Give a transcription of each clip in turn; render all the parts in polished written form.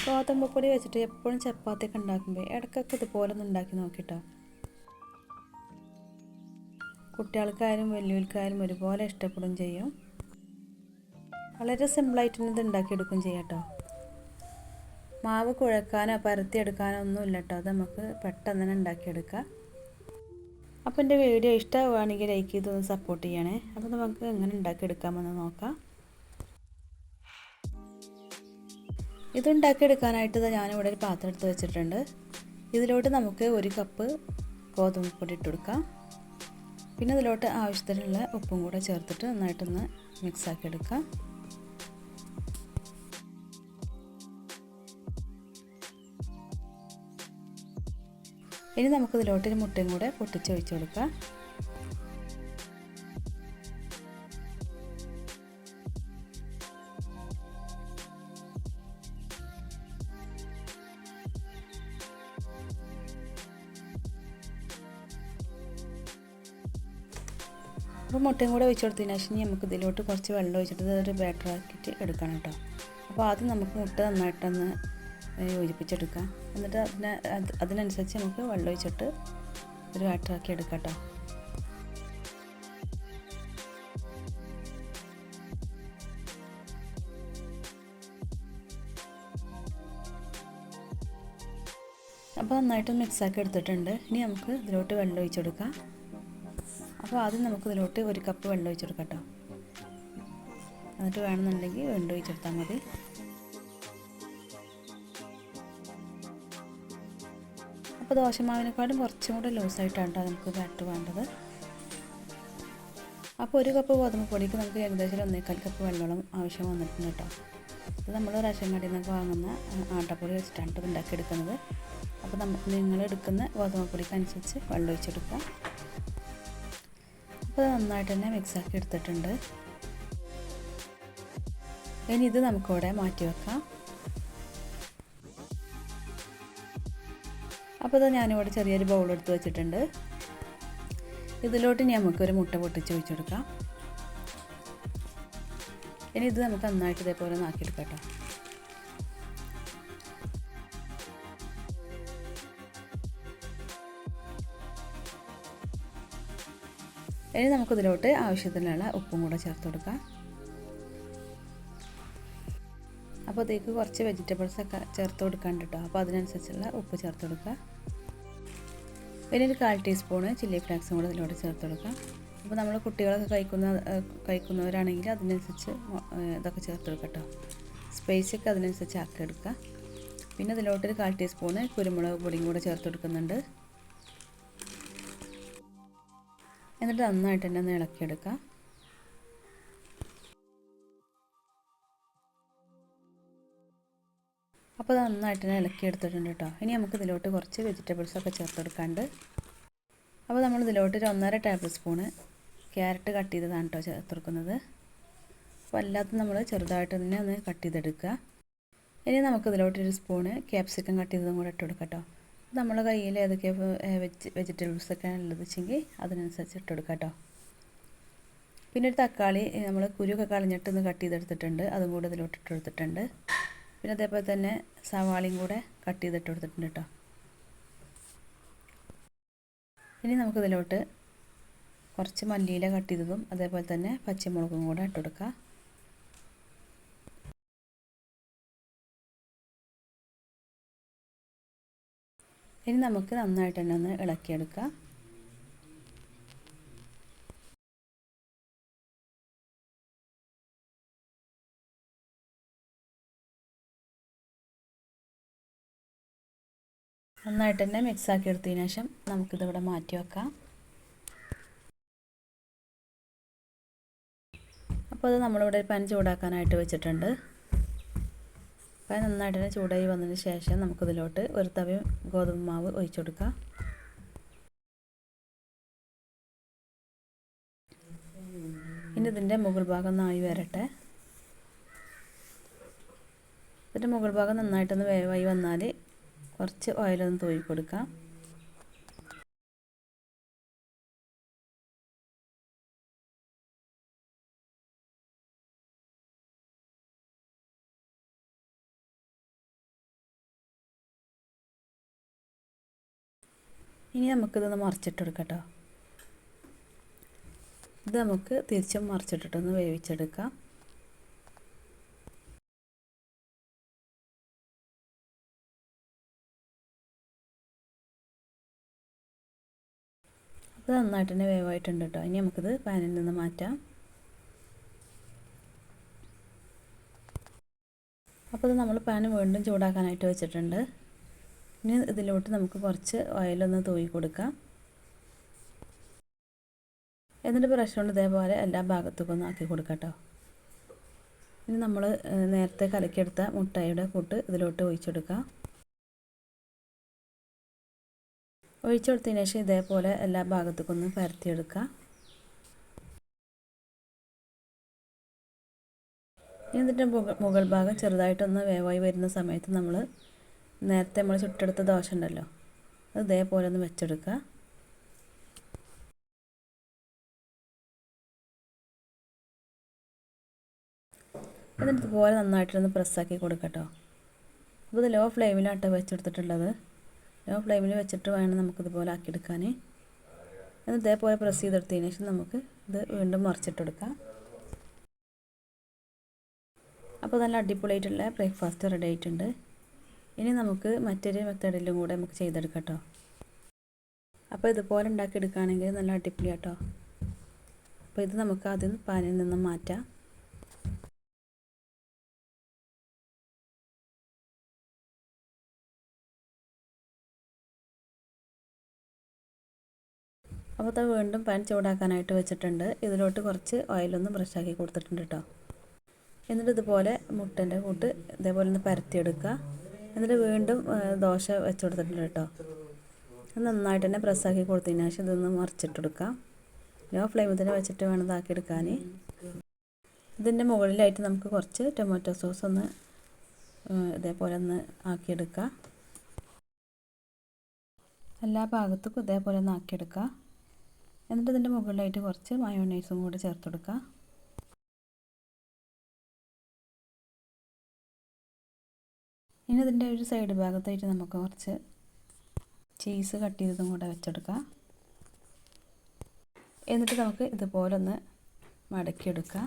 ഗോതമ്പ് പൊടി വെച്ചിട്ട് എപ്പോഴും ചപ്പാത്തിയൊക്കെ ഉണ്ടാക്കുമ്പോൾ ഇടയ്ക്കൊക്കെ ഇതുപോലെ ഒന്ന് ഉണ്ടാക്കി നോക്കിട്ടോ. കുട്ടികൾക്കായാലും വലിയവർക്കായാലും ഒരുപോലെ ഇഷ്ടപ്പെടുകയും ചെയ്യും. വളരെ സിമ്പിളായിട്ട് ഇത് ഉണ്ടാക്കിയെടുക്കുകയും ചെയ്യാം കേട്ടോ. മാവ് കുഴക്കാനോ പരത്തിയെടുക്കാനോ ഒന്നുമില്ല കേട്ടോ. അത് നമുക്ക് പെട്ടെന്ന് തന്നെ ഉണ്ടാക്കിയെടുക്കാം. അപ്പോൾ എൻ്റെ വീഡിയോ ഇഷ്ടമാവുകയാണെങ്കിൽ ലൈക്ക് ചെയ്തൊന്ന് സപ്പോർട്ട് ചെയ്യണേ. അപ്പോൾ നമുക്ക് എങ്ങനെ ഉണ്ടാക്കിയെടുക്കാമെന്ന് നോക്കാം. ഇതുണ്ടാക്കിയെടുക്കാനായിട്ട് ഞാനിവിടെ ഒരു പാത്രം എടുത്ത് വെച്ചിട്ടുണ്ട്. ഇതിലോട്ട് നമുക്ക് 1 കപ്പ് ഗോതമ്പ് പൊടി ഇട്ട് കൊടുക്കാം. പിന്നെ ഇതിലോട്ട് ആവശ്യത്തിനുള്ള ഉപ്പും കൂടെ ചേർത്തിട്ട് നന്നായിട്ടൊന്ന് മിക്സാക്കി എടുക്കാം. ഇനി നമുക്കിതിലോട്ട് ഒരു മുട്ടയും കൂടെ പൊട്ടിച്ചൊഴിച്ച് കൊടുക്കാം. അപ്പോൾ മുട്ടയും കൂടെ ഒഴിച്ച് കൊടുത്തതിന് ശേഷം നമുക്ക് ഇതിലോട്ട് കുറച്ച് വെള്ളം ഒഴിച്ചിട്ട് ഇതൊരു ബാറ്റർ ആക്കിയിട്ട് എടുക്കണം കേട്ടോ. അപ്പോൾ ആദ്യം നമുക്ക് മുട്ട നന്നായിട്ടൊന്ന് യോജിപ്പിച്ചെടുക്കാം. എന്നിട്ട് അതിനനുസരിച്ച് നമുക്ക് വെള്ളം ഒഴിച്ചിട്ട് ഒരു ബാറ്റർ ആക്കി എടുക്കാം കേട്ടോ. അപ്പോൾ നന്നായിട്ട് മിക്സാക്കി എടുത്തിട്ടുണ്ട്. ഇനി നമുക്ക് ഇതിലോട്ട് വെള്ളം ഒഴിച്ചെടുക്കാം. അപ്പോൾ ആദ്യം നമുക്ക് ഇതിലോട്ട് 1 കപ്പ് വെള്ളം ഒഴിച്ചെടുക്കാം കേട്ടോ. എന്നിട്ട് വേണമെന്നുണ്ടെങ്കിൽ വെള്ളം ഒഴിച്ചെടുത്താൽ മതി. അപ്പോൾ ദോശമാവിനെക്കാളും കുറച്ചും കൂടെ ലൂസായിട്ടാണ് കേട്ടോ നമുക്ക് ബാറ്റർ വേണ്ടത്. അപ്പോൾ 1 കപ്പ് ഗോതമ്പ് പൊടിക്ക് നമുക്ക് ഏകദേശം 1.25 കപ്പ് വെള്ളം ആവശ്യം വന്നിട്ടുണ്ട് കേട്ടോ. ഇത് നമ്മൾ റേഷൻ കടയിൽ നിന്നൊക്കെ വാങ്ങുന്ന ആട്ടപ്പൊടി വെച്ചിട്ടാണ് ഇത് ഉണ്ടാക്കിയെടുക്കുന്നത്. അപ്പോൾ നിങ്ങൾ എടുക്കുന്ന ഗോതമ്പ് പൊടിക്ക് അനുസരിച്ച് വെള്ളം ഒഴിച്ചെടുക്കുക. അപ്പോൾ നന്നായിട്ട് തന്നെ മിക്സാക്കി എടുത്തിട്ടുണ്ട്. ഇനി ഇത് നമുക്കിവിടെ മാറ്റി വെക്കാം. അപ്പോൾ ഇത് ഞാനിവിടെ ചെറിയൊരു ബൗൾ എടുത്ത് വെച്ചിട്ടുണ്ട്. ഇതിലോട്ട് ഇനി നമുക്കൊരു മുട്ട പൊട്ടിച്ച് ഒഴിച്ചെടുക്കാം. ഇനി ഇത് നമുക്ക് നന്നായിട്ട് ഇതേപോലെ നാക്കിയെടുക്കാം കേട്ടോ. ഇനി നമുക്കിതിലോട്ട് ആവശ്യത്തിനുള്ള ഉപ്പും കൂടെ ചേർത്ത് കൊടുക്കാം. അപ്പോൾ ഇതിലേക്ക് കുറച്ച് വെജിറ്റബിൾസൊക്കെ ചേർത്ത് കൊടുക്കാണ്ട് കേട്ടോ. അപ്പോൾ അതിനനുസരിച്ചുള്ള ഉപ്പ് ചേർത്ത് കൊടുക്കുക. പിന്നെ ഒരു 1/4 ടീസ്പൂണ് ചില്ലി ഫ്ലേക്സും കൂടെ ഇതിലോട്ട് ചേർത്ത് കൊടുക്കാം. അപ്പോൾ നമ്മൾ കുട്ടികളൊക്കെ കഴിക്കുന്നവരാണെങ്കിൽ അതിനനുസരിച്ച് ഇതൊക്കെ ചേർത്ത് കൊടുക്കാം കേട്ടോ. സ്പൈസൊക്കെ അതിനനുസരിച്ച് ആക്കി എടുക്കുക. പിന്നെ ഇതിലോട്ടൊരു 1/4 ടീസ്പൂണ് കുരുമുളക് പൊടിയും കൂടെ ചേർത്ത് കൊടുക്കുന്നുണ്ട്. എന്നിട്ട് നന്നായിട്ട് തന്നെ ഒന്ന് ഇളക്കിയെടുക്കാം. അപ്പോൾ അത് നന്നായിട്ട് തന്നെ ഇളക്കിയെടുത്തിട്ടുണ്ട് കേട്ടോ. ഇനി നമുക്ക് ഇതിലോട്ട് കുറച്ച് വെജിറ്റബിൾസൊക്കെ ചേർത്തെടുക്കാണ്ട്. അപ്പോൾ നമ്മൾ ഇതിലോട്ട് ഒരു 1.5 ടേബിൾ സ്പൂണ് ക്യാരറ്റ് കട്ട് ചെയ്തതാണ് കേട്ടോ ചേർത്തെടുക്കുന്നത്. അപ്പോൾ അല്ലാത്ത നമ്മൾ ചെറുതായിട്ട് തന്നെ ഒന്ന് കട്ട് ചെയ്തെടുക്കുക. ഇനി നമുക്കിതിലോട്ട് 1 സ്പൂണ് ക്യാപ്സിക്കം കട്ട് ചെയ്തതും കൂടെ ഇട്ട് കൊടുക്കാം കേട്ടോ. നമ്മുടെ കയ്യിൽ ഏതൊക്കെ വെജിറ്റബിൾസൊക്കെ ഉള്ളത് വെച്ചെങ്കിൽ അതിനനുസരിച്ച് ഇട്ട് കൊടുക്കാം കേട്ടോ. പിന്നെ ഒരു തക്കാളി നമ്മൾ കുരുവൊക്കെ കളഞ്ഞിട്ടൊന്ന് കട്ട് ചെയ്തെടുത്തിട്ടുണ്ട്. അതും കൂടെ ഇതിലോട്ട് ഇട്ട് കൊടുത്തിട്ടുണ്ട്. പിന്നെ അതേപോലെ തന്നെ സവാളയും കൂടെ കട്ട് ചെയ്തിട്ട് കൊടുത്തിട്ടുണ്ട് കേട്ടോ. ഇനി നമുക്കിതിലോട്ട് കുറച്ച് മല്ലിയില കട്ട് ചെയ്തതും അതേപോലെ തന്നെ പച്ചമുളകും കൂടെ ഇട്ട് കൊടുക്കാം. ഇനി നമുക്ക് നന്നായിട്ട് തന്നെ ഒന്ന് ഇളക്കിയെടുക്കാം. നന്നായിട്ട് തന്നെ മിക്സാക്കി എടുത്തതിന് ശേഷം നമുക്കിതിവിടെ മാറ്റി വെക്കാം. അപ്പോൾ അത് നമ്മളിവിടെ പാൻ ചൂടാക്കാനായിട്ട് വെച്ചിട്ടുണ്ട്. പാൻ നന്നായിട്ട് തന്നെ ചൂടായി വന്നതിന് ശേഷം നമുക്കിതിലോട്ട് 1 തവി ഗോതമ്പ് മാവ് ഒഴിച്ചു കൊടുക്കാം. ഇനി ഇതിൻ്റെ മുകൾ ഭാഗം ഒന്നായി വരട്ടെ. ഇതിൻ്റെ മുകൾ ഭാഗം നന്നായിട്ടൊന്ന് വേവായി വന്നാൽ കുറച്ച് ഓയിലൊന്ന് തൂവി കൊടുക്കാം. ഇനി നമുക്കിതൊന്ന് മറിച്ചിട്ടെടുക്കാം കേട്ടോ. ഇത് നമുക്ക് തിരിച്ചും മറിച്ചിട്ടിട്ടൊന്ന് വേവിച്ചെടുക്കാം. അത് നന്നായിട്ട് തന്നെ വേവായിട്ടുണ്ട് കേട്ടോ. ഇനി നമുക്കിത് പാനിൽ നിന്ന് മാറ്റാം. അപ്പോൾ ഇത് നമ്മൾ പാൻ വീണ്ടും ചൂടാക്കാനായിട്ട് വെച്ചിട്ടുണ്ട്. ഇനി ഇതിലോട്ട് നമുക്ക് കുറച്ച് ഓയിലൊന്ന് തൂവി കൊടുക്കാം. എന്നിട്ട് ബ്രഷ് കൊണ്ട് ഇതേപോലെ എല്ലാ ഭാഗത്തേക്കും ഒന്ന് ആക്കി കൊടുക്കാം കേട്ടോ. ഇനി നമ്മൾ നേരത്തെ കലക്കിയെടുത്ത മുട്ടയുടെ കൂട്ട് ഇതിലോട്ട് ഒഴിച്ചെടുക്കാം. ഒഴിച്ചെടുത്തതിന് ശേഷം ഇതേപോലെ എല്ലാ ഭാഗത്തേക്കും ഒന്ന് പരത്തിയെടുക്കാം. എന്നിട്ട് മുകൾ ഭാഗം ചെറുതായിട്ടൊന്ന് വേവായി വരുന്ന സമയത്ത് നേരത്തെ നമ്മൾ ചുട്ടെടുത്ത ദോശ ഉണ്ടല്ലോ, അത് ഇതേപോലെ ഒന്ന് വെച്ചെടുക്കുക. എന്നിട്ട് ഇതുപോലെ നന്നായിട്ടൊന്ന് പ്രസ്സാക്കി കൊടുക്കട്ടോ. അപ്പോൾ ഇത് ലോ ഫ്ലെയിമിലാട്ടോ വെച്ചെടുത്തിട്ടുള്ളത്. ലോ ഫ്ലെയിമിൽ വെച്ചിട്ട് വേണം നമുക്കിതുപോലെ ആക്കിയെടുക്കാൻ. എന്നിട്ട് ഇതേപോലെ പ്രസ് ചെയ്തെടുത്തതിന് ശേഷം നമുക്ക് ഇത് വീണ്ടും മറിച്ചിട്ടെടുക്കാം. അപ്പോൾ നല്ല അടിപൊളിയായിട്ടുള്ള ബ്രേക്ക്ഫാസ്റ്റ് റെഡി ആയിട്ടുണ്ട്. ഇനി നമുക്ക് മറ്റൊരു മെത്തേഡിലും കൂടെ നമുക്ക് ചെയ്തെടുക്കാം കേട്ടോ. അപ്പോൾ ഇതുപോലെ ഉണ്ടാക്കിയെടുക്കുകയാണെങ്കിൽ നല്ല അടിപൊളിയാട്ടോ. അപ്പോൾ ഇത് നമുക്ക് ആദ്യം പാനിൽ നിന്ന് മാറ്റാം. അപ്പോൾ അത് വീണ്ടും പാൻ ചൂടാക്കാനായിട്ട് വെച്ചിട്ടുണ്ട്. ഇതിലോട്ട് കുറച്ച് ഓയിലൊന്ന് ബ്രഷാക്കി കൊടുത്തിട്ടുണ്ട് കേട്ടോ. എന്നിട്ട് ഇതുപോലെ മുട്ടൻ്റെ കൂട്ട് ഇതേപോലെ ഒന്ന് പരത്തിയെടുക്കുക. എന്നിട്ട് വീണ്ടും ദോശ വെച്ച് കൊടുത്തിട്ടുണ്ട് കേട്ടോ. നന്നായിട്ട് തന്നെ പ്രസ്സാക്കി കൊടുത്തതിന് ശേഷം ഇതൊന്ന് മറിച്ചിട്ടെടുക്കാം. ലോ ഫ്ലെയിമിൽ തന്നെ വെച്ചിട്ട് വേണം ഇതാക്കിയെടുക്കാൻ. ഇതിൻ്റെ മുകളിലായിട്ട് നമുക്ക് കുറച്ച് ടൊമാറ്റോ സോസ് ഒന്ന് ഇതേപോലെ ഒന്ന് ആക്കിയെടുക്കുക. എല്ലാ ഭാഗത്തും ഇതേപോലെ ഒന്ന് ആക്കിയെടുക്കുക. എന്നിട്ട് ഇതിൻ്റെ മുകളിലായിട്ട് കുറച്ച് മയോണൈസും കൂടി ചേർത്ത് കൊടുക്കുക. ഇനി ഇതിൻ്റെ ഒരു സൈഡ് ഭാഗത്തായിട്ട് നമുക്ക് കുറച്ച് ചീസ് കട്ട് ചെയ്തതും കൂടെ വെച്ചെടുക്കാം. എന്നിട്ട് നമുക്ക് ഇതുപോലെ ഒന്ന് മടക്കിയെടുക്കാം.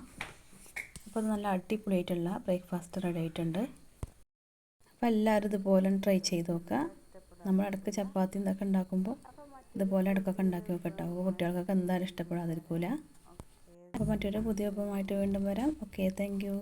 അപ്പോൾ അത് നല്ല അടിപൊളിയായിട്ടുള്ള ബ്രേക്ക്ഫാസ്റ്റ് റെഡി ആയിട്ടുണ്ട്. അപ്പോൾ എല്ലാവരും ഇതുപോലെ ട്രൈ ചെയ്ത് നോക്കുക. നമ്മൾ ഇടയ്ക്ക് ചപ്പാത്തി ഇതൊക്കെ ഉണ്ടാക്കുമ്പോൾ ഇതുപോലെ ഇടയ്ക്കൊക്കെ ഉണ്ടാക്കി നോക്കട്ടോ. അപ്പോൾ കുട്ടികൾക്കൊക്കെ എന്തായാലും ഇഷ്ടപ്പെടാതിരിക്കില്ല. അപ്പോൾ മറ്റൊരു പുതിയ ഒപ്പമായിട്ട് വീണ്ടും വരാം. Okay, thank you.